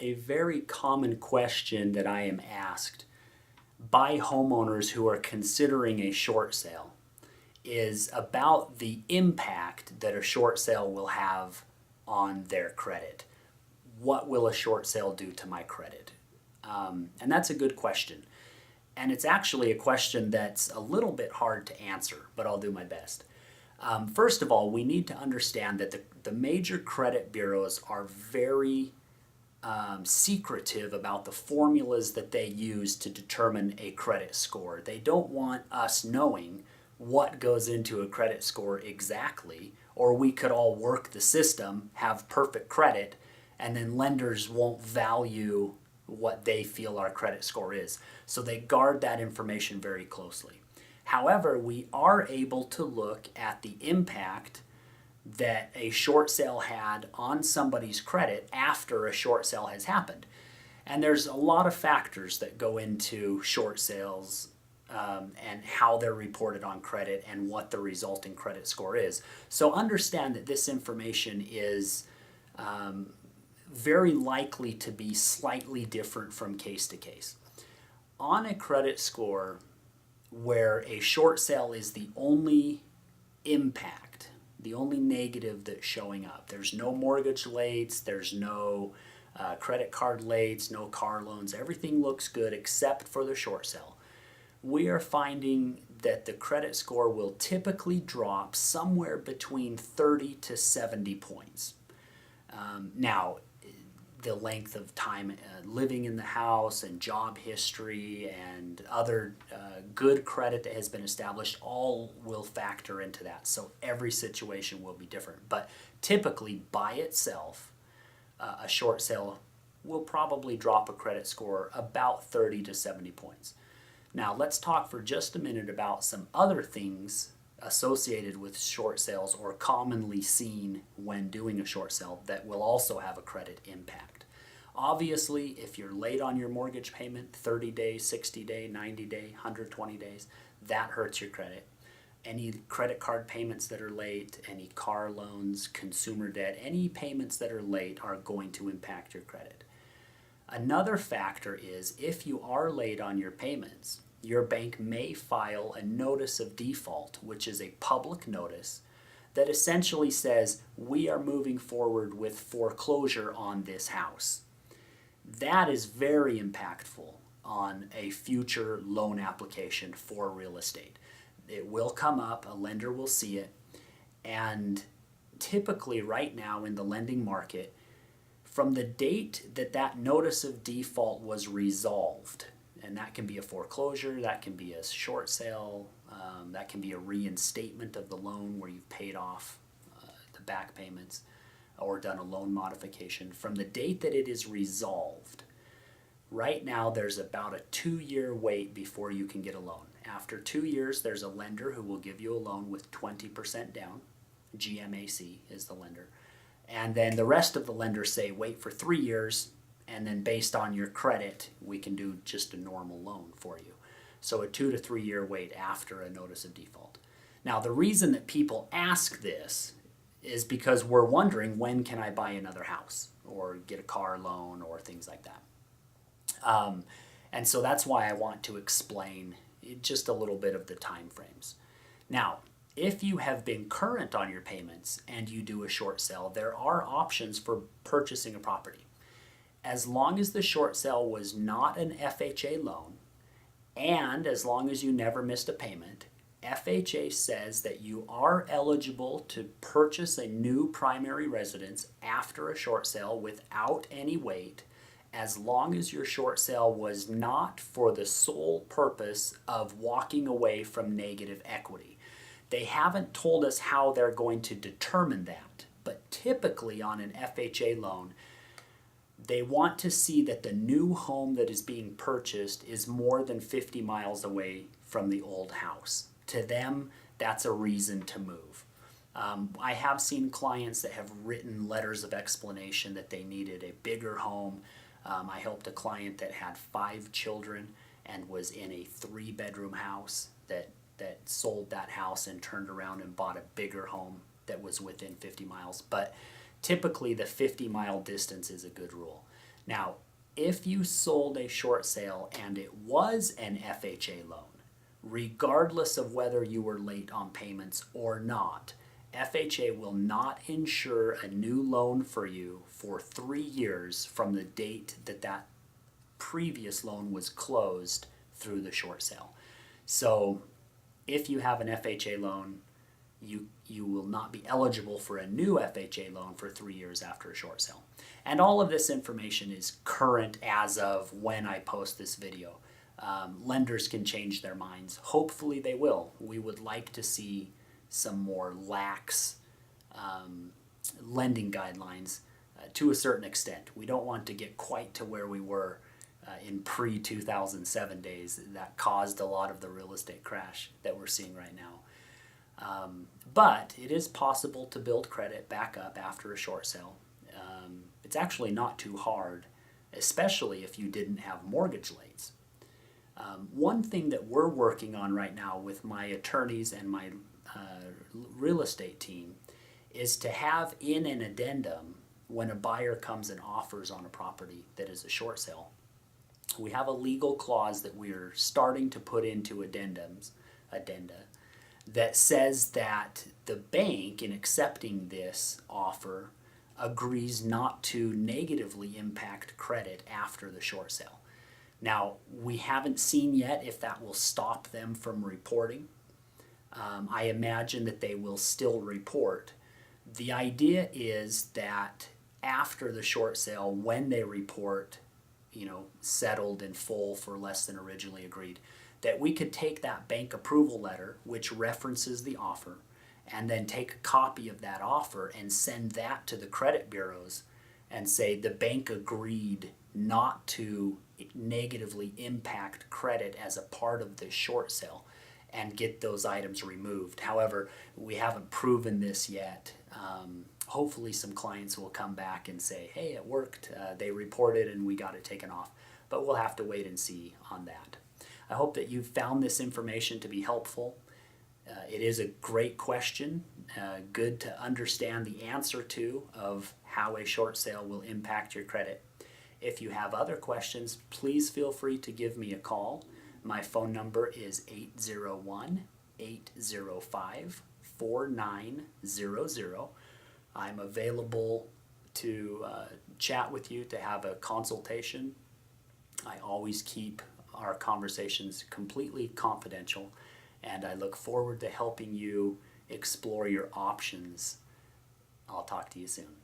A very common question that I am asked by homeowners who are considering a short sale is about the impact that a short sale will have on their credit. What will a short sale do to my credit? And that's a good question. And it's actually a question that's a little bit hard to answer, but I'll do my best. First of all, we need to understand that the major credit bureaus are very secretive about the formulas that they use to determine a credit score. They don't want us knowing what goes into a credit score exactly, or we could all work the system, have perfect credit, and then lenders won't value what they feel our credit score is. So they guard that information very closely. However, we are able to look at the impact that a short sale had on somebody's credit after a short sale has happened. And there's a lot of factors that go into short sales and how they're reported on credit and what the resulting credit score is. So understand that this information is very likely to be slightly different from case to case. On a credit score where a short sale is the only impact, the only negative that's showing up, there's no mortgage lates, there's no credit card lates, no car loans, everything looks good except for the short sale. We are finding that the credit score will typically drop somewhere between 30 to 70 points. Now, the length of time living in the house and job history and other good credit that has been established all will factor into that. So every situation will be different. But typically, by itself, a short sale will probably drop a credit score about 30 to 70 points. Now, let's talk for just a minute about some other things associated with short sales or commonly seen when doing a short sale that will also have a credit impact. Obviously, if you're late on your mortgage payment, 30 days, 60 days, 90 days, 120 days, that hurts your credit. Any credit card payments that are late, any car loans, consumer debt, any payments that are late are going to impact your credit. Another factor is if you are late on your payments, your bank may file a notice of default, which is a public notice that essentially says, we are moving forward with foreclosure on this house. That is very impactful on a future loan application for real estate. It will come up, a lender will see it, and typically right now in the lending market, from the date that that notice of default was resolved, and that can be a foreclosure, that can be a short sale, that can be a reinstatement of the loan where you've paid off the back payments or done a loan modification. From the date that it is resolved, right now there's about a 2-year wait before you can get a loan. After 2 years, there's a lender who will give you a loan with 20% down. GMAC is the lender. And then the rest of the lenders say wait for 3 years, and then based on your credit, we can do just a normal loan for you. So a 2 to 3 year wait after a notice of default. Now, the reason that people ask this is because we're wondering, when can I buy another house or get a car loan or things like that. And so that's why I want to explain just a little bit of the time frames. Now, if you have been current on your payments and you do a short sale, there are options for purchasing a property. As long as the short sale was not an FHA loan, and as long as you never missed a payment, FHA says that you are eligible to purchase a new primary residence after a short sale without any wait, as long as your short sale was not for the sole purpose of walking away from negative equity. They haven't told us how they're going to determine that, but typically on an FHA loan, they want to see that the new home that is being purchased is more than 50 miles away from the old house. To them, that's a reason to move. I have seen clients that have written letters of explanation that they needed a bigger home. I helped a client that had 5 children and was in a 3-bedroom house that sold that house and turned around and bought a bigger home that was within 50 miles. But typically the 50-mile distance is a good rule. Now, if you sold a short sale and it was an FHA loan, regardless of whether you were late on payments or not, FHA will not insure a new loan for you for 3 years from the date that that previous loan was closed through the short sale. So if you have an FHA loan, you will not be eligible for a new FHA loan for 3 years after a short sale. And all of this information is current as of when I post this video. Lenders can change their minds. Hopefully they will. We would like to see some more lax lending guidelines to a certain extent. We don't want to get quite to where we were in pre-2007 days that caused a lot of the real estate crash that we're seeing right now. But it is possible to build credit back up after a short sale. It's actually not too hard, especially if you didn't have mortgage rates. One thing that we're working on right now with my attorneys and my real estate team is to have in an addendum when a buyer comes and offers on a property that is a short sale. We have a legal clause that we're starting to put into addenda, that says that the bank, in accepting this offer, agrees not to negatively impact credit after the short sale. Now, we haven't seen yet if that will stop them from reporting. I imagine that they will still report. The idea is that after the short sale, when they report, settled in full for less than originally agreed, that we could take that bank approval letter, which references the offer, and then take a copy of that offer and send that to the credit bureaus and say the bank agreed not to negatively impact credit as a part of the short sale and get those items removed. However, we haven't proven this yet. Hopefully some clients will come back and say, hey, it worked, they reported and we got it taken off. But we'll have to wait and see on that. I hope that you found this information to be helpful. It is a great question, good to understand the answer to of how a short sale will impact your credit. If you have other questions, please feel free to give me a call. My phone number is 801-805-4900. I'm available to chat with you, to have a consultation. I always keep our conversations completely confidential, and I look forward to helping you explore your options. I'll talk to you soon.